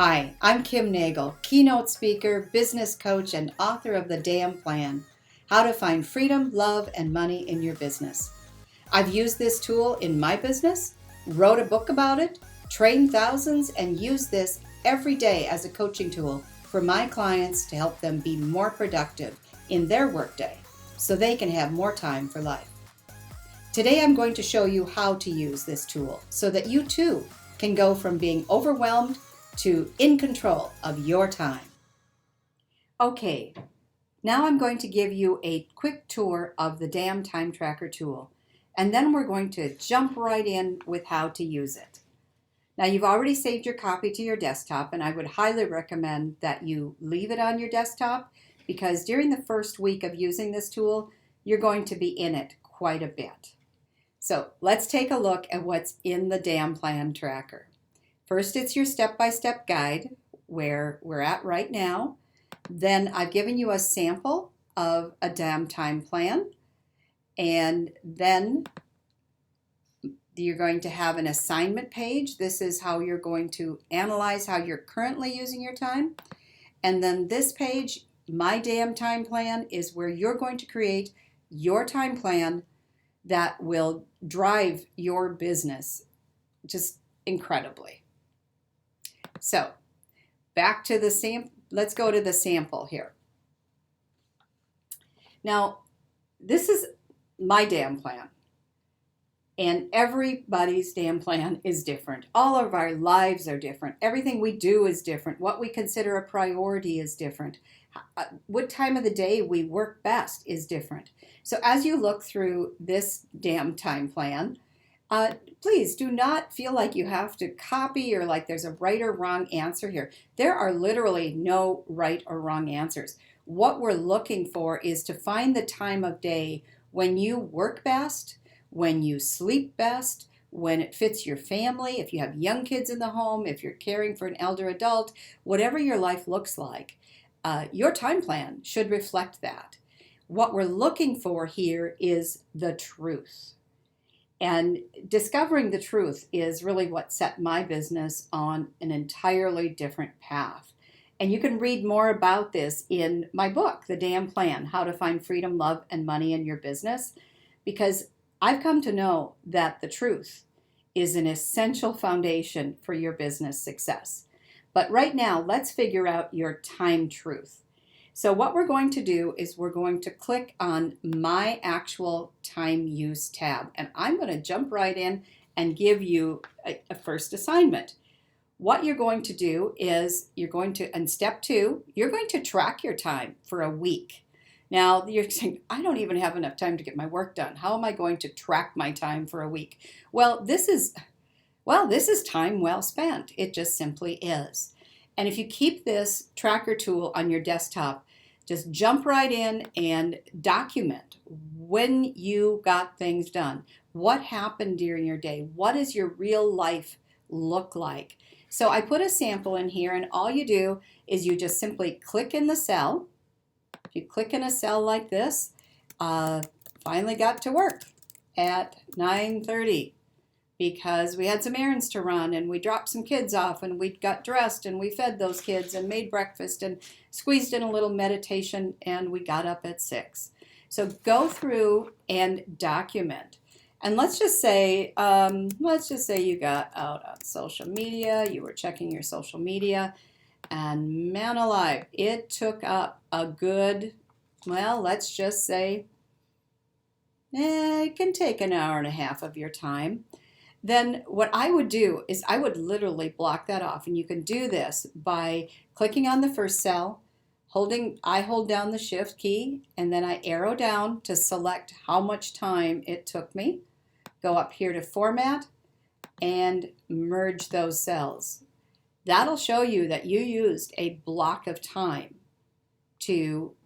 Hi, I'm Kim Nagle, keynote speaker, business coach, and author of The Damn Plan, How to Find Freedom, Love, and Money in Your Business. I've used this tool in my business, wrote a book about it, trained thousands, and use this every day as a coaching tool for my clients to help them be more productive in their workday so they can have more time for life. Today I'm going to show you how to use this tool so that you too can go from being overwhelmed to in control of your time. Okay, now I'm going to give you a quick tour of the Damn Time Tracker tool, and then we're going to jump right in with how to use it. Now you've already saved your copy to your desktop, and I would highly recommend that you leave it on your desktop because during the first week of using this tool, you're going to be in it quite a bit. So let's take a look at what's in the Damn Plan Tracker. First, it's your step-by-step guide where we're at right now. Then I've given you a sample of a Damn Time plan. And then you're going to have an assignment page. This is how you're going to analyze how you're currently using your time. And then this page, My Damn Time Plan, is where you're going to create your time plan that will drive your business just incredibly. So back to the sample. Let's go to the sample here. Now, this is my damn plan. And everybody's damn plan is different. All of our lives are different. Everything we do is different. What we consider a priority is different. What time of the day we work best is different. So as you look through this damn time plan, please do not feel like you have to copy or like there's a right or wrong answer here. There are literally no right or wrong answers. What we're looking for is to find the time of day when you work best, when you sleep best, when it fits your family, if you have young kids in the home, if you're caring for an elder adult, whatever your life looks like, your time plan should reflect that. What we're looking for here is the truth. And discovering the truth is really what set my business on an entirely different path. And you can read more about this in my book, The Damn Plan, How to Find Freedom, Love, and Money in Your Business, because I've come to know that the truth is an essential foundation for your business success. But right now, let's figure out your time truth. So what we're going to do is we're going to click on My Actual Time Use tab. And I'm going to jump right in and give you a first assignment. What you're going to do is in step 2, you're going to track your time for a week. Now, you're saying, I don't even have enough time to get my work done. How am I going to track my time for a week? Well, this is time well spent. It just simply is. And if you keep this tracker tool on your desktop, just jump right in and document when you got things done. What happened during your day? What does your real life look like? So I put a sample in here, and all you do is you just simply click in the cell. If you click in a cell like this, finally got to work at 9:30. Because we had some errands to run and we dropped some kids off and we got dressed and we fed those kids and made breakfast and squeezed in a little meditation and we got up at 6. So go through and document. And let's just say you got out on social media, you were checking your social media, and man alive, it took up a good, let's just say, it can take an hour and a half of your time. Then what I would do is I would literally block that off. And you can do this by clicking on the first cell, I hold down the shift key, and then I arrow down to select how much time it took me. Go up here to format and merge those cells. That'll show you that you used a block of time to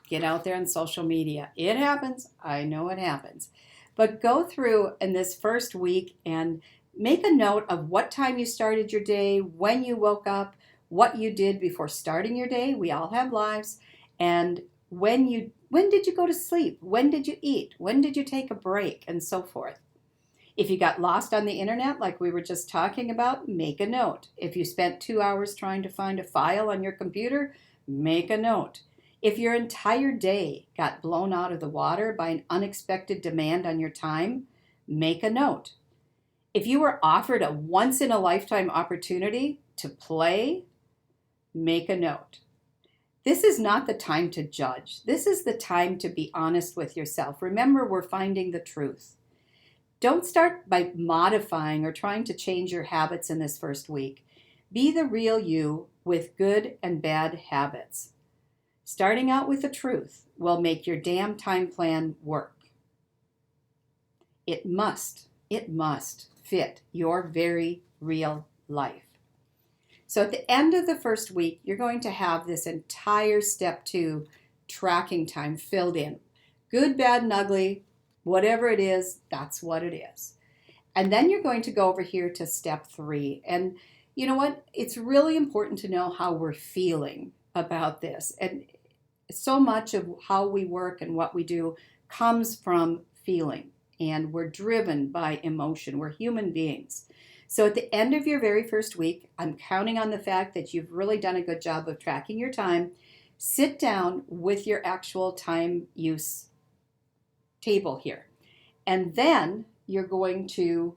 get out there on social media. It happens. I know it happens. But go through in this first week and make a note of what time you started your day, when you woke up, what you did before starting your day. We all have lives. And when did you go to sleep? When did you eat? When did you take a break? And so forth. If you got lost on the internet, like we were just talking about, make a note. If you spent 2 hours trying to find a file on your computer, make a note. If your entire day got blown out of the water by an unexpected demand on your time, make a note. If you were offered a once in a lifetime opportunity to play, make a note. This is not the time to judge. This is the time to be honest with yourself. Remember, we're finding the truth. Don't start by modifying or trying to change your habits in this first week. Be the real you with good and bad habits. Starting out with the truth will make your damn time plan work. It must fit your very real life. So at the end of the first week, you're going to have this entire step 2 tracking time filled in. Good, bad, and ugly, whatever it is, that's what it is. And then you're going to go over here to step 3. And you know what? It's really important to know how we're feeling about this. And so much of how we work and what we do comes from feeling. And we're driven by emotion. We're human beings. So at the end of your very first week, I'm counting on the fact that you've really done a good job of tracking your time. Sit down with your actual time use table here. And then you're going to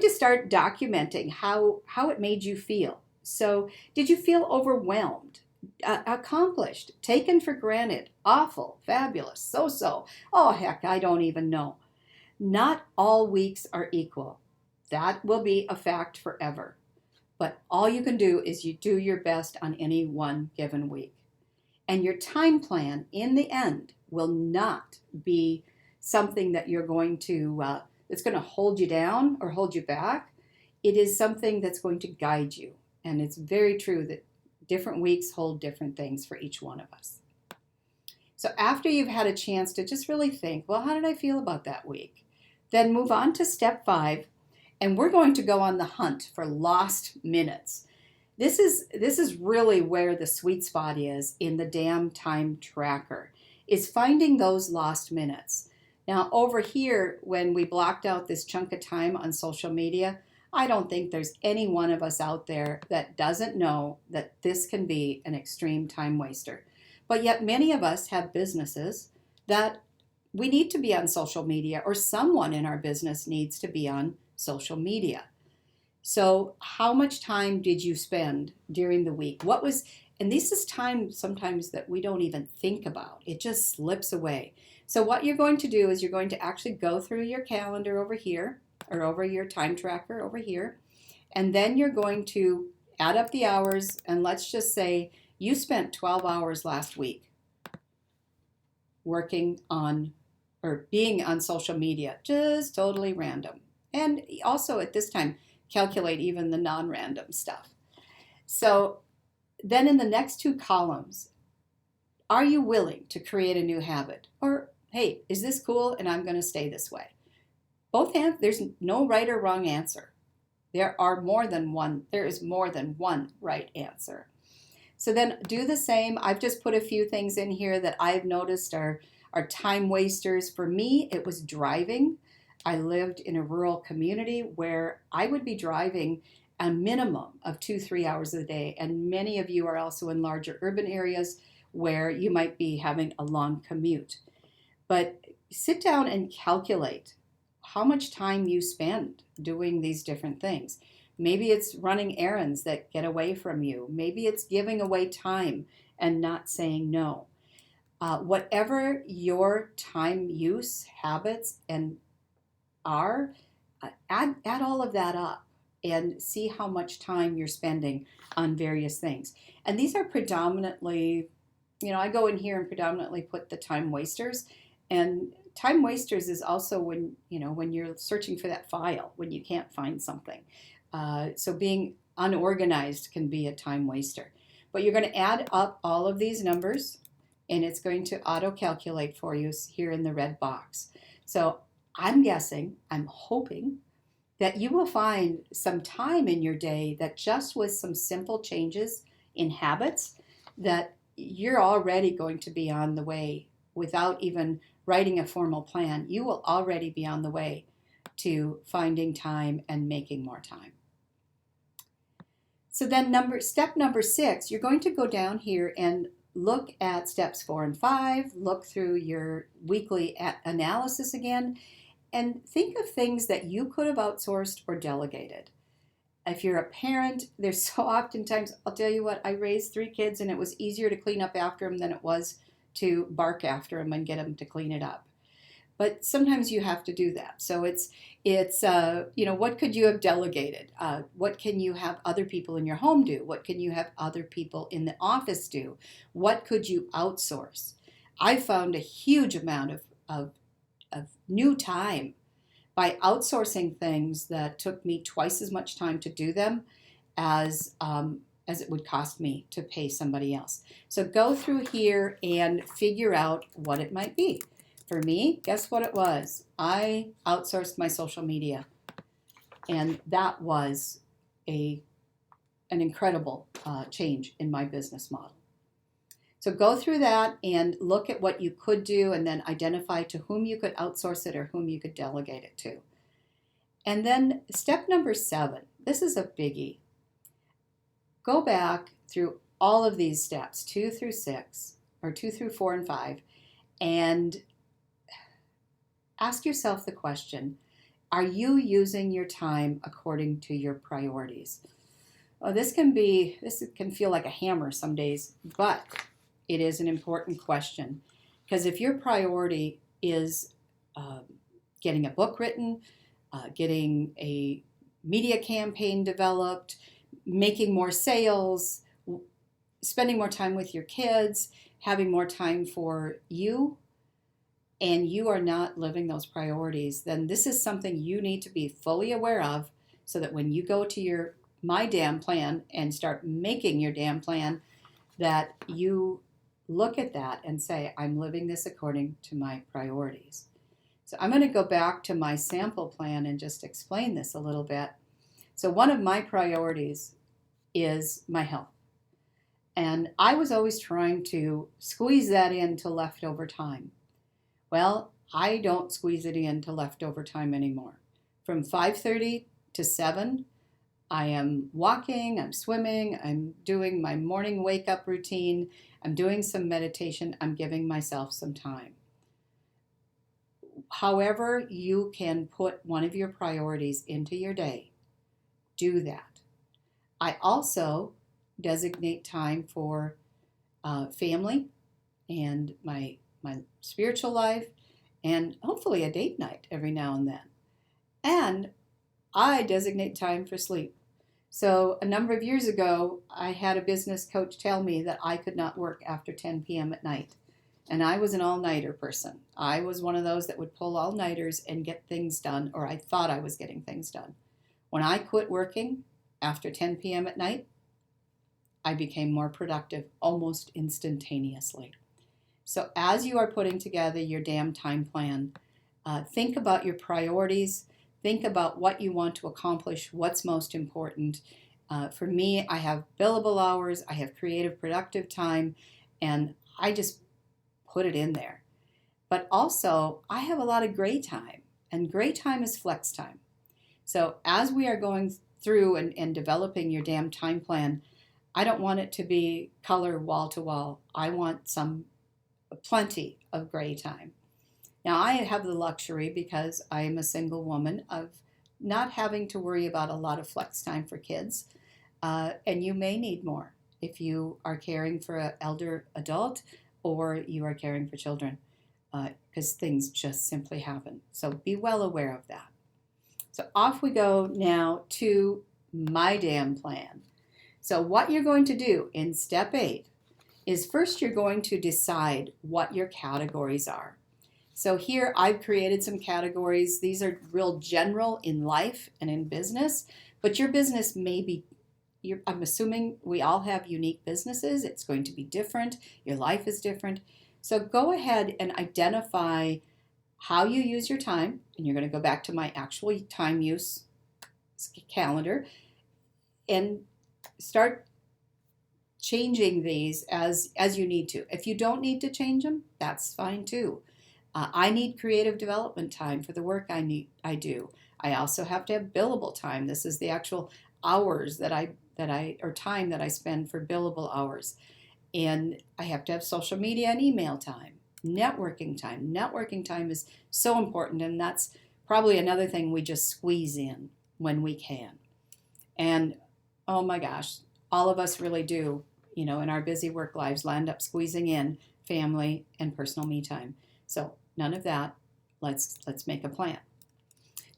start documenting how it made you feel. So did you feel overwhelmed, accomplished, taken for granted, awful, fabulous, so-so? Oh, heck, I don't even know. Not all weeks are equal. That will be a fact forever. But all you can do is you do your best on any one given week. And your time plan in the end will not be something that you're going to, that's going to hold you down or hold you back. It is something that's going to guide you. And it's very true that different weeks hold different things for each one of us. So after you've had a chance to just really think, well, how did I feel about that week? Then move on to step 5. And we're going to go on the hunt for lost minutes. This is really where the sweet spot is in the damn time tracker, is finding those lost minutes. Now over here, when we blocked out this chunk of time on social media, I don't think there's any one of us out there that doesn't know that this can be an extreme time waster. But yet many of us have businesses that we need to be on social media, or someone in our business needs to be on social media. So how much time did you spend during the week? And this is time sometimes that we don't even think about. It just slips away. So what you're going to do is you're going to actually go through your calendar over here, or over your time tracker over here, and then you're going to add up the hours, and let's just say you spent 12 hours last week working on or being on social media, just totally random. And also at this time, calculate even the non-random stuff. So then in the next 2 columns, are you willing to create a new habit? Or, hey, is this cool and I'm going to stay this way? There's no right or wrong answer. There is more than one right answer. So then do the same. I've just put a few things in here that I've noticed are time wasters. For me, it was driving. I lived in a rural community where I would be driving a minimum of 2-3 hours a day. And many of you are also in larger urban areas where you might be having a long commute. But sit down and calculate how much time you spend doing these different things. Maybe it's running errands that get away from you. Maybe it's giving away time and not saying no. Whatever your time use habits are, add all of that up and see how much time you're spending on various things. And these are predominantly, I go in here and predominantly put the time wasters. And time wasters is also when you're searching for that file, when you can't find something. So being unorganized can be a time waster. But you're going to add up all of these numbers, and it's going to auto-calculate for you here in the red box. So I'm hoping that you will find some time in your day that just with some simple changes in habits that you're already going to be on the way without even writing a formal plan. You will already be on the way to finding time and making more time. So then step number 6, you're going to go down here and look at steps 4 and 5, look through your weekly analysis again, and think of things that you could have outsourced or delegated. If you're a parent, there's so oftentimes, I'll tell you what, I raised 3 kids and it was easier to clean up after them than it was to bark after them and get them to clean it up. But sometimes you have to do that. So it's what could you have delegated? What can you have other people in your home do? What can you have other people in the office do? What could you outsource? I found a huge amount of new time by outsourcing things that took me twice as much time to do them as it would cost me to pay somebody else. So go through here and figure out what it might be. For me, guess what it was? I outsourced my social media, and that was an incredible change in my business model. So go through that and look at what you could do, and then identify to whom you could outsource it or whom you could delegate it to. And then step number 7, this is a biggie. Go back through all of these steps, 2 through 6, or 2 through 4 and 5, and ask yourself the question, are you using your time according to your priorities? Well, this can feel like a hammer some days, but it is an important question, because if your priority is getting a book written, getting a media campaign developed, making more sales, spending more time with your kids, having more time for you, and you are not living those priorities, then this is something you need to be fully aware of, so that when you go to my damn plan and start making your damn plan, that you look at that and say, I'm living this according to my priorities. So I'm going to go back to my sample plan and just explain this a little bit. So one of my priorities is my health. And I was always trying to squeeze that into leftover time. Well, I don't squeeze it into leftover time anymore. From 5:30 to 7, I am walking, I'm swimming, I'm doing my morning wake-up routine, I'm doing some meditation, I'm giving myself some time. However you can put one of your priorities into your day, do that. I also designate time for family and my spiritual life, and hopefully a date night every now and then. And I designate time for sleep. So a number of years ago, I had a business coach tell me that I could not work after 10 p.m. at night. And I was an all-nighter person. I was one of those that would pull all-nighters and get things done, or I thought I was getting things done. When I quit working after 10 p.m. at night, I became more productive almost instantaneously. So as you are putting together your damn time plan, think about your priorities, think about what you want to accomplish, what's most important. For me, I have billable hours, I have creative productive time, and I just put it in there. But also, I have a lot of gray time, and gray time is flex time. So as we are going through and developing your damn time plan, I don't want it to be color wall to wall. I want plenty of gray time. Now, I have the luxury, because I am a single woman, of not having to worry about a lot of flex time for kids. And you may need more if you are caring for an elder adult or you are caring for children, because things just simply happen. So be well aware of that. So off we go now to my damn plan. So what you're going to do in step 8 is first you're going to decide what your categories are. So here I've created some categories. These are real general in life and in business, but your business may be, I'm assuming we all have unique businesses. It's going to be different. Your life is different. So go ahead and identify how you use your time. And you're going to go back to my actual time use calendar and start changing these as you need to. If you don't need to change them, that's fine too. I need creative development time for the work I do. I also have to have billable time. This is the actual hours or time that I spend for billable hours. And I have to have social media and email time, networking time. Networking time is so important, and that's probably another thing we just squeeze in when we can. And oh my gosh, all of us really do, in our busy work lives, land up squeezing in family and personal me time. So none of that. Let's make a plan.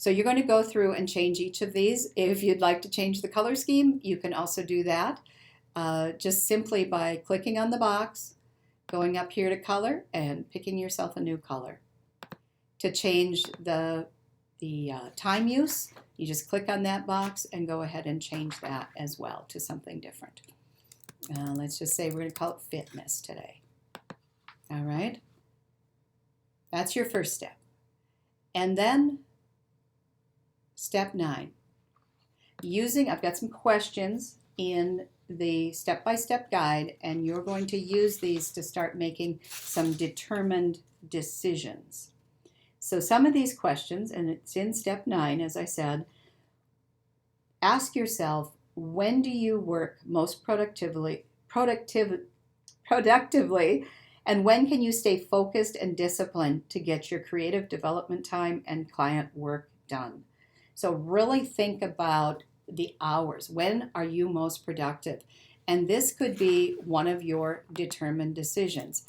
So you're going to go through and change each of these. If you'd like to change the color scheme, you can also do that. Just simply by clicking on the box, going up here to color, and picking yourself a new color. To change the time use, you just click on that box and go ahead and change that as well to something different. Let's just say we're going to call it fitness today. All right. That's your first step. And then step 9. I've got some questions in the step-by-step guide, and you're going to use these to start making some determined decisions. So some of these questions, and it's in step 9, as I said, ask yourself, when do you work most productively, and when can you stay focused and disciplined to get your creative development time and client work done? So really think about the hours. When are you most productive? And this could be one of your determined decisions.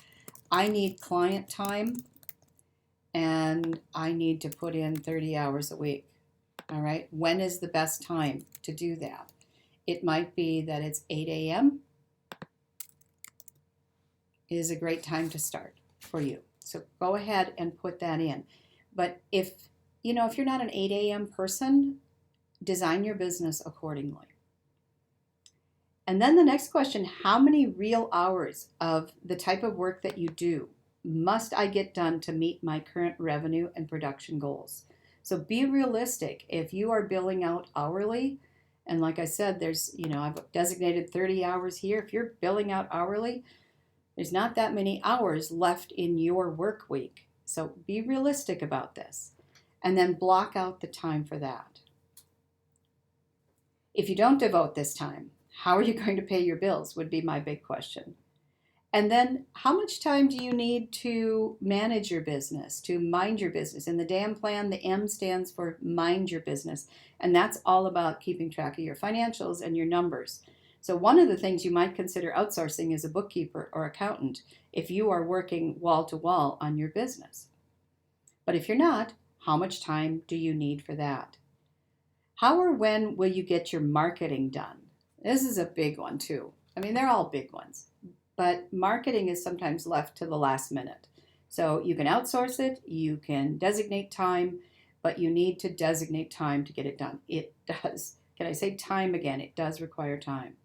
I need client time, and I need to put in 30 hours a week. All right. When is the best time to do that? It might be that it's 8 a.m. is a great time to start for you. So go ahead and put that in. But if you're not an 8 a.m. person, design your business accordingly. And then the next question, how many real hours of the type of work that you do must I get done to meet my current revenue and production goals? So be realistic. If you are billing out hourly, and like I said, I've designated 30 hours here. If you're billing out hourly, there's not that many hours left in your work week. So be realistic about this. And then block out the time for that. If you don't devote this time, how are you going to pay your bills would be my big question. And then how much time do you need to manage your business, to mind your business? In the DAM plan, the M stands for mind your business. And that's all about keeping track of your financials and your numbers. So one of the things you might consider outsourcing is a bookkeeper or accountant if you are working wall to wall on your business. But if you're not, how much time do you need for that? How or when will you get your marketing done? This is a big one too. I mean, they're all big ones, but marketing is sometimes left to the last minute. So you can outsource it, you can designate time, but you need to designate time to get it done. It does. Can I say time again? It does require time.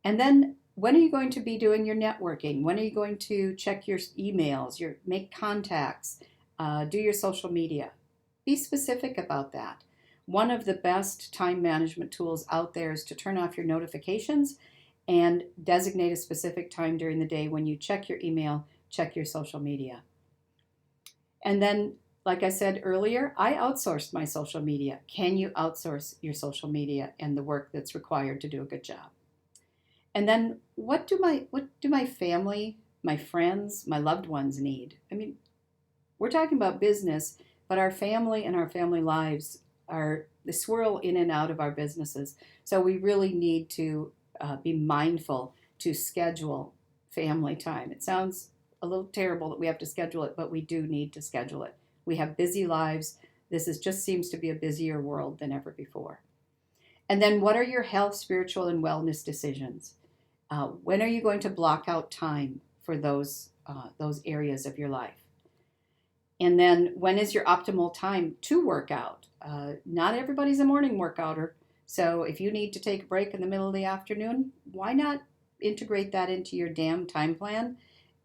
And then when are you going to be doing your networking? When are you going to check your emails, make contacts, do your social media? Be specific about that. One of the best time management tools out there is to turn off your notifications and designate a specific time during the day when you check your email, check your social media. And then, like I said earlier, I outsourced my social media. Can you outsource your social media and the work that's required to do a good job? And then what do my family, my friends, my loved ones need? I mean, we're talking about business, but our family and our family lives they swirl in and out of our businesses. So we really need to be mindful to schedule family time. It sounds a little terrible that we have to schedule it, but we do need to schedule it. We have busy lives. Just seems to be a busier world than ever before. And then what are your health, spiritual, and wellness decisions? When are you going to block out time for those areas of your life? And then when is your optimal time to work out? Not everybody's a morning workouter. So if you need to take a break in the middle of the afternoon, why not integrate that into your DAM time plan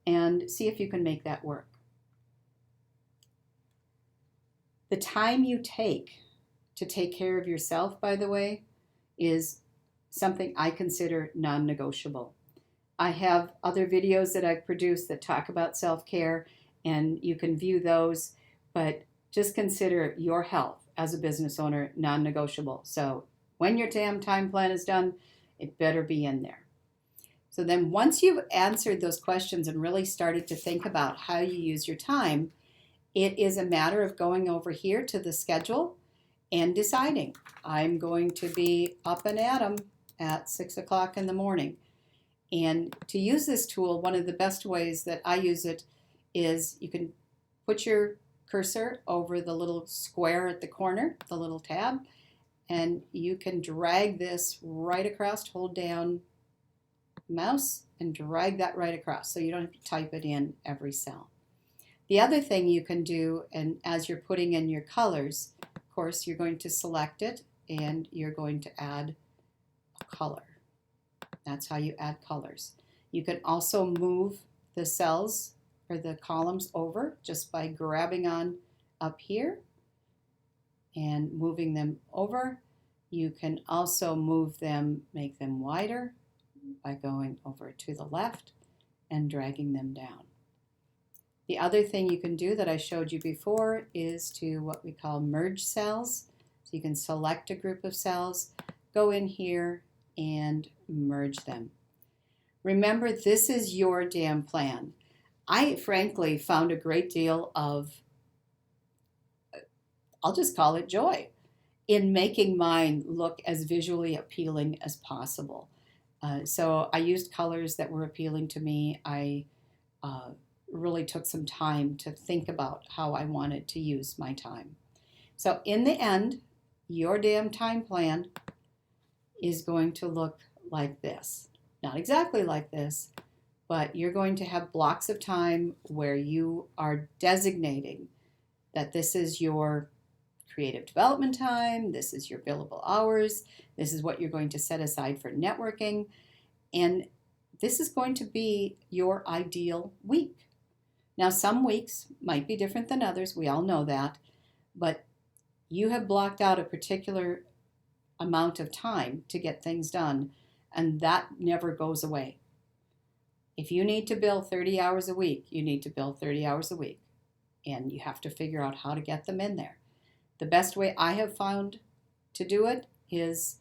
and see if you can make that work? The time you take to take care of yourself, by the way, is something I consider non-negotiable. I have other videos that I've produced that talk about self-care, and you can view those, but just consider your health as a business owner, non-negotiable. So when your damn time plan is done, it better be in there. So then once you've answered those questions and really started to think about how you use your time, it is a matter of going over here to the schedule and deciding, I'm going to be up and at 'em at 6 o'clock in the morning. And to use this tool, one of the best ways that I use it is you can put your cursor over the little square at the corner, the little tab, and you can drag this right across, hold down mouse and drag that right across so you don't have to type it in every cell. The other thing you can do, and as you're putting in your colors, of course, you're going to select it and you're going to add a color. That's how you add colors. You can also move the cells or the columns over just by grabbing on up here and moving them over. You can also move them, make them wider by going over to the left and dragging them down. The other thing you can do that I showed you before is to what we call merge cells. So you can select a group of cells, go in here and merge them. Remember, this is your damn plan. I frankly found a great deal of, I'll just call it joy, in making mine look as visually appealing as possible. So I used colors that were appealing to me. I really took some time to think about how I wanted to use my time. So in the end, your damn time plan is going to look like this. Not exactly like this, but you're going to have blocks of time where you are designating that this is your creative development time, this is your billable hours, this is what you're going to set aside for networking, and this is going to be your ideal week. Now, some weeks might be different than others, we all know that, but you have blocked out a particular amount of time to get things done, and that never goes away. If you need to bill 30 hours a week, you need to bill 30 hours a week, and you have to figure out how to get them in there. The best way I have found to do it is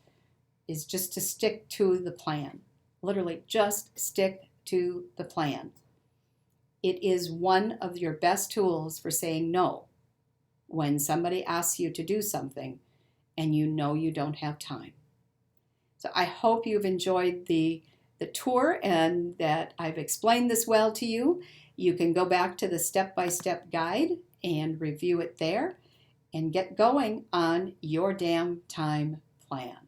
just to stick to the plan. Literally, just stick to the plan. It is one of your best tools for saying no when somebody asks you to do something and you know you don't have time. So I hope you've enjoyed the tour and that I've explained this well to you. You can go back to the step-by-step guide and review it there and get going on your damn time plan.